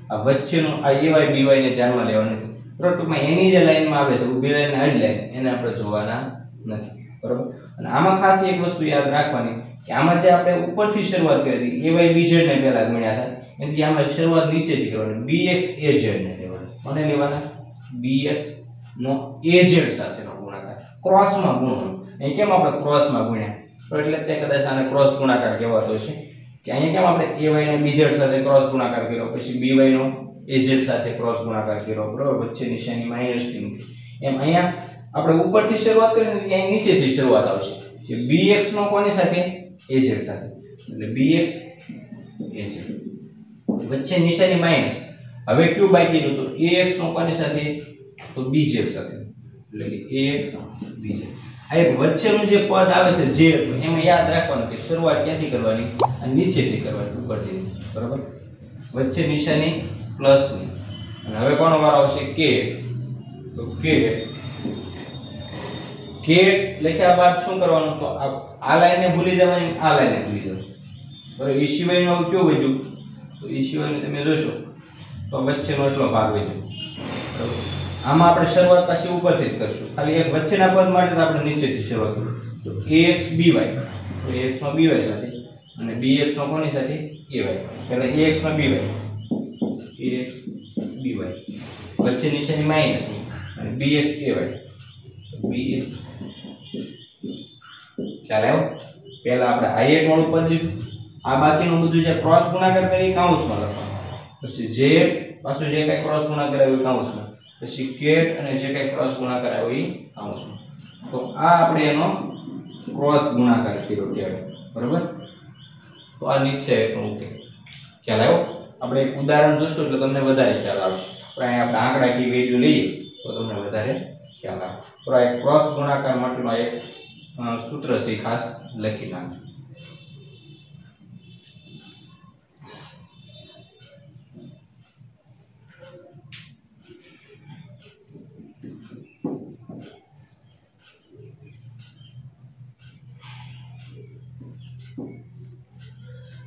આ વચ્ચેનું આ AY BY ને ધ્યાનમાં લેવાનું નથી. બરાબર. ટૂંકમાં એની જે લાઈનમાં આવે છે ઊભી લાઈન આડી લાઈન એને આપણે જોવાના નથી. બરાબર. અને આમાં ખાસ એક વસ્તુ યાદ રાખવાની કે આમાં જે આપણે ઉપરથી શરૂઆત કરી હતી ay bz ને પહેલા ગુણ્યા હતા એથી આમાં શરૂઆત નીચેથી કરવાની bx az ને લેવાના કોને લેવાના bx નો az સાથેનો ગુણાકાર ક્રોસમાં ગુણવાનો અહીં કેમ આપણે ક્રોસમાં ગુણ્યા તો એટલે તે કદાચ આને ક્રોસ ગુણાકાર કહેવાતો છે કે અહીંયા કેમ આપણે ay ને bz સાથે ક્રોસ ગુણાકાર કર્યો પછી by નો az સાથે ક્રોસ ગુણાકાર કર્યો બરોબર વચ્ચે નિશાની માઈનસ ની એમ અહીંયા આપણે ઉપરથી શરૂઆત કરીશું કે અહીં નીચેથી શરૂઆત આવશે કે bx નો કોની સાથે az સાથે એટલે bx az વચ્ચે નિશાની માઈનસ હવે ક્યુ બાકી રહ્યું તો ax નો કોની સાથે તો bz સાથે એટલે કે ax bz આ એક વચ્ચેનું જે પદ આવે છે જે એમાં યાદ રાખવાનું કે શરૂઆત ક્યાંથી કરવાની અને નીચેથી કરવાની ઉપરથી બરાબર વચ્ચે નિશાની પ્લસ ની અને હવે કોનો વારો આવશે k તો k લખ્યા બાદ શું કરવાનું તો આ લાઈનને ભૂલી જવાની આ લાઈનને ભૂલી જવાની બરાબર ઈ સિવાયનો કયો વધ્યું તો ઈ સિવાયનું તમે જોશો તો વચ્ચેનો એટલો ભાગ વધ્યો બરાબર આમાં આપણે શરૂઆત પાછી ઉપરથી જ કરશું ખાલી એક વચ્ચેના પદ માટે તો આપણે નીચેથી શરૂઆત કરીશું તો ax by તો ax નો by સાથે અને bx નો કોની સાથે ay પહેલા ax નો by વચ્ચે નિશાની માઈનસ અને bx ay bx ખ્યાલ આવ્યો પહેલા આપણે i8 વાળું પદ લીધું આ બાકીનું બધું જે ક્રોસ ગુણાકાર કરી કૌંસમાં લખવાનું પછી z પાછું જે કઈ ક્રોસ ગુણાકાર આવ્યું કૌંસમાં પછી કેટ અને જે કઈ ક્રોસ ગુણાકાર આવ્યો એ કૌંસમાં તો આ આપણે એનો ક્રોસ ગુણાકાર કર્યો કહેવાય બરાબર તો આ નીચે એકનો ઉકેલ ખ્યાલ આવ્યો આપણે એક ઉદાહરણ જોશું એટલે તમને વધારે ખ્યાલ આવશે પણ અહીં આપણે આંકડાકીય વેલ્યુ લઈએ તો તમને વધારે ખ્યાલ આવે તો આ એક ક્રોસ ગુણાકાર માટેનો એક સૂત્ર છે ખાસ લખી નાખજો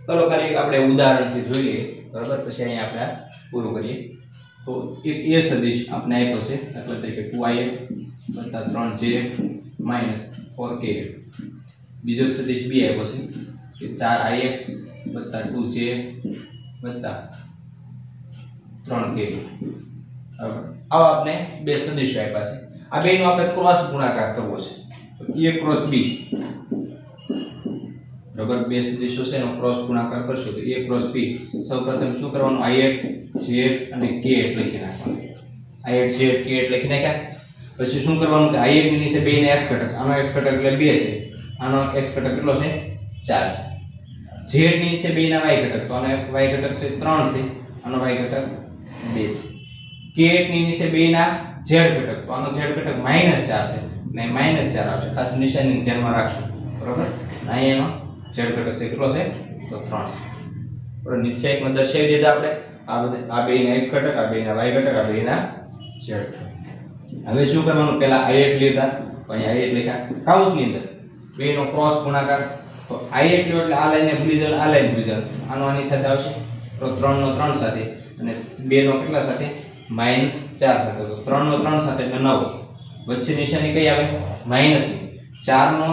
ચલો ખાલી એક આપણે ઉદાહરણથી જોઈએ બરાબર પછી અહીં આપણે પૂરું કરીએ તો એક એ સદિશ આપણે આપ્યો છે દાખલા તરીકે 2i + 3j - 4k બીજો સદિશ b આપ્યો છે કે 4i + 2j + 3k બરાબર આવા આપણે બે સદિશો આપ્યા છે આ બેનો આપણે ક્રોસ ગુણાકાર કરવો છે તો a ક્રોસ b બરાબર બે સદિશો છે એનો ક્રોસ ગુણાકાર કરશું તો a ક્રોસ b સૌપ્રથમ શું કરવાનું i8 j અને k લખી નાખવાનું i8 j k લખી નાખ્યા પછી શું કરવાનું કે i8 ની નીચે 2 ને x ઘટક આનો x ઘટક એટલે 2 છે આનો x ઘટક કેટલો છે 4 છે z ની નીચે 2 ના y ઘટક તો આનો y ઘટક છે 3 છે આનો y ઘટક 2 છે k ની નીચે 2 ના z ઘટક તો આનો z ઘટક -4 છે ને -4 આવશે ખાસ નિશાનીને ધ્યાનમાં રાખજો બરાબર અહીંયાનો z ઘટક છે કેટલો છે તો 3 છે બરાબર નીચે એકમાં દર્શાવી દીધા આપણે આ બેના x ઘટક આ બેના y ઘટક આ બેના z ઘટક હવે શું કરવાનું પહેલા i8 લીધા તો અહીં i8 લખ્યા કૌંસની અંદર બેનો ક્રોસ ગુણાકાર તો i8 લ્યો એટલે આ લાઈનને ભૂલી જાવ આ લાઈન ભૂલી જાવ આનો આની સાથે આવશે તો 3 નો 3 સાથે અને 2 નો કેટલા સાથે -4 સાથે તો 3 નો 3 સાથે એટલે 9 વચ્ચે નિશાની કઈ આવે માઈનસ ની 4 નો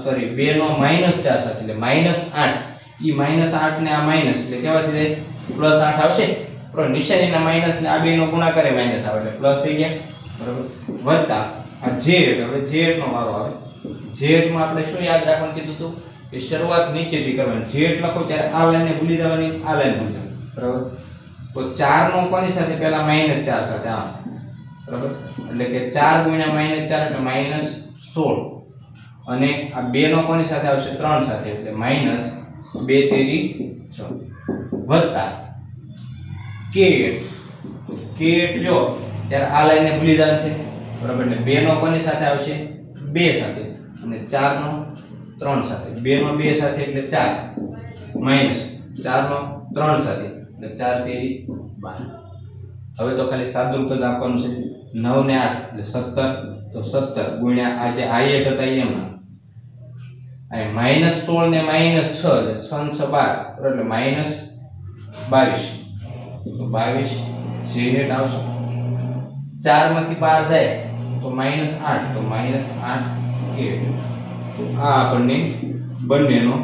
સોરી 2 નો -4 સાથે એટલે -8 ઈ -8 ને આ માઈનસ એટલે કેવાથી જાય +8 આવશે પણ નિશાનીના માઈનસ ને આ બેનો ગુણાકાર એ માઈનસ આવે એટલે પ્લસ થઈ ગયા બરાબર વત્તા આ z હવે z નો વારો આવે z માં આપણે શું યાદ રાખવાનું કીધું હતું કે શરૂઆત નીચેથી કરવાની z લખો ત્યારે આ લાઈનને ભૂલી જવાની આ લાઈન ભૂલી જવાની બરાબર તો 4 નો કોની સાથે પહેલા -4 સાથે આ બરાબર એટલે કે 4 ગુણ્યા -4 એટલે -16 અને આ 2 નો કોની સાથે આવશે 3 સાથે એટલે -2 તેરી 6 વત્તા k લ્યો ત્યારે આ લાઈનને ભૂલી જવાનું છે બરાબર ને 2 નો કોની સાથે આવશે 2 સાથે અને 4 નો 3 સાથે 2 નો 2 સાથે એટલે 4 -4 નો 3 સાથે એટલે 4 તેરી 12 હવે તો ખાલી સાદુરૂપ જ આપવાનું છે 9 ને 8 એટલે 17 તો 17 ગુણ્યા આ જે i8 હતા એમાં આ -16 ને -6 એટલે 6 ને 6 12 એટલે -22 તો 22 જે હેડ આવશે 4 માંથી 12 જાય તો -8 તો -8 કે આ આપણને બંનેનો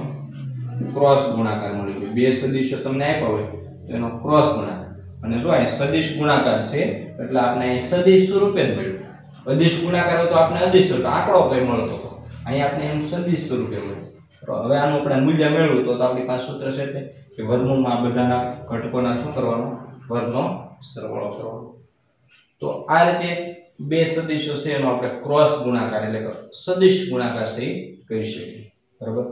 ક્રોસ ગુણાકાર મળી ગયો। બે સદિશો તમને આપ્યા હોય તો એનો ક્રોસ ગુણાકાર, અને જો અહીં સદિશ ગુણાકાર છે એટલે આપણે અહીં સદિશ સ્વરૂપે જ મળ્યું। અદિશ ગુણાકાર હોય તો આપણે અદિશ સ્વરૂપે આંકડો કઈ મળતો હતો, અહીં આપણે એમ સદિશ સ્વરૂપે મળ્યું। તો હવે આનું આપણે મૂલ્ય મેળવ્યું તો આપણી પાસે સૂત્ર છે કે વર્ગમૂળમાં આ બધાના ઘટકોના શું કરવાનું, વર્ગનો સરવાળો કરવાનો। તો આ રીતે બે સદિશો છે એનો આપણે ક્રોસ ગુણાકાર એટલે કે સદિશ ગુણાકાર છે કરી શકીએ, બરાબર।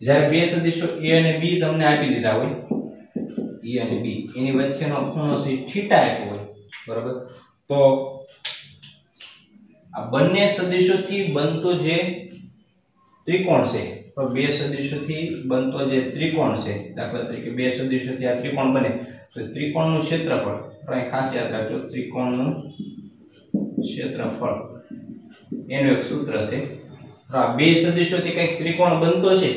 જ્યારે બે સદિશો a અને b તમને આપી દીધા હોય, a અને b એની વચ્ચેનો ખૂણો છે થીટા આપ્યો હોય, બરાબર, તો આ બંને સદિશોથી બનતો જે ત્રિકોણ છે, તો બે સદિશોથી બનતો જે ત્રિકોણ છે, દાખલા તરીકે બે સદિશોથી આ ત્રિકોણ બને તો ત્રિકોણનું ક્ષેત્રફળ, અહીં ખાસ યાદ રાખજો, ત્રિકોણનું ક્ષેત્રફળ એનું એક સૂત્ર છે। તો આ બે સદિશોથી કંઈક ત્રિકોણ બનતો છે,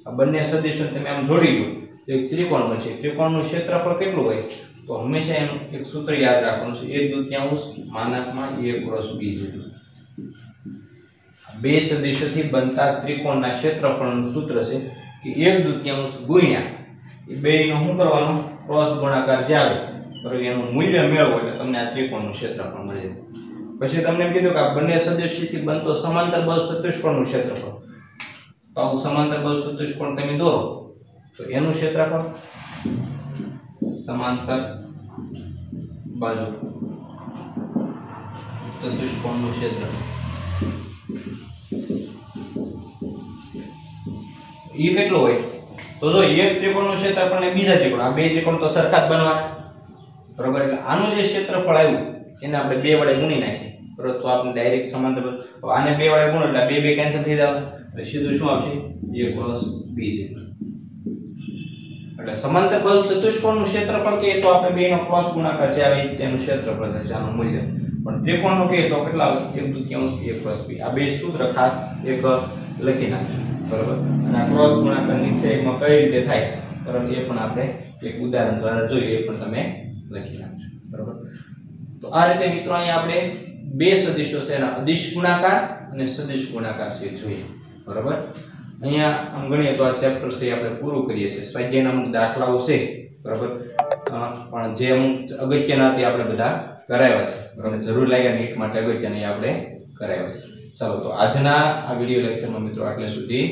આ બંને સદિશો તમે આમ જોડી દો તો એક ત્રિકોણ બનશે। ત્રિકોણનું ક્ષેત્રફળ કેટલું હોય તો હંમેશા એનું એક સૂત્ર યાદ રાખવાનું છે, 1/2 માનાંકમાં a ક્રોસ b જેટલું। બે સદિશોથી બનતા ત્રિકોણના ક્ષેત્રફળનું સૂત્ર છે કે 1/2 ગુણ્યા એ બેયનો શું કરવાનો, ક્રોસ ગુણાકાર જે આવે, બરાબર, એનું મૂલ્ય મેળવો એટલે તમને આ ત્રિકોણનું ક્ષેત્રફળ મળી જાય। પછી તમને એમ કીધું કે આ બંને સદિશોથી બનતો સમાંતર બાહુ ચતુષ્કોણનું ક્ષેત્રફળ, તો આવું સમાંતર બાહુ ચતુષ્કોણ તમે દોરો તો એનું ક્ષેત્રફળ, સમાંતર બાજુ ચતુષ્કોણનું ક્ષેત્રફળ એ કેટલું હોય તો જો એક ત્રિકોણનું ક્ષેત્રફળ ને બીજા ત્રિકોણ, આ બે ત્રિકોણ તો સરખા જ બનવાના, બરાબર, એટલે આનું જે ક્ષેત્રફળ આવ્યું એને આપણે બે વડે ગુણી નાખીએ, બરાબર, તો આપણે ડાયરેક્ટ સમાંતર, આને બે વડે ગુણો એટલે બે કેન્સલ થઈ જવાના, એટલે સીધું શું આવશે, a ક્રોસ b જેટલું। એટલે સમાંતર બાહુ ચતુષ્કોણનું ક્ષેત્રફળ કે તો આપણે બેનો ક્રોસ ગુણાકાર જે આવે તેનું ક્ષેત્રફળ થશે આનું મૂલ્ય, પણ ત્રિકોણનું કે તો કેટલા આવે, 1/2 a ક્રોસ b। આ બે સૂત્ર ખાસ એક લખી નાખજો, બરાબર, અને આ ક્રોસ ગુણાકાર નિશ્ચયમાં કઈ રીતે થાય, બરાબર, એ પણ આપણે એક ઉદાહરણ દ્વારા જોઈએ, એ પણ તમે લખી નાખજો, બરાબર। તો આ રીતે મિત્રો અહીંયા આપણે બે સદિશો છે એના અદિશ ગુણાકાર અને સદિશ ગુણાકાર છે જોઈએ, બરાબર। અહીંયા આમ ગણીએ તો આ ચેપ્ટર છે આપણે પૂરું કરીએ છીએ। સ્વાધ્યાયના અમુક દાખલાઓ છે, બરાબર, પણ જે અમુક અગત્યના તે આપણે બધા કરાવ્યા છે, બરાબર, જરૂર લાગ્યા નીટ માટે અગત્યના આપણે કરાવ્યા છે। ચાલો તો આજના આ વિડિયો લેક્ચરમાં મિત્રો આટલે સુધી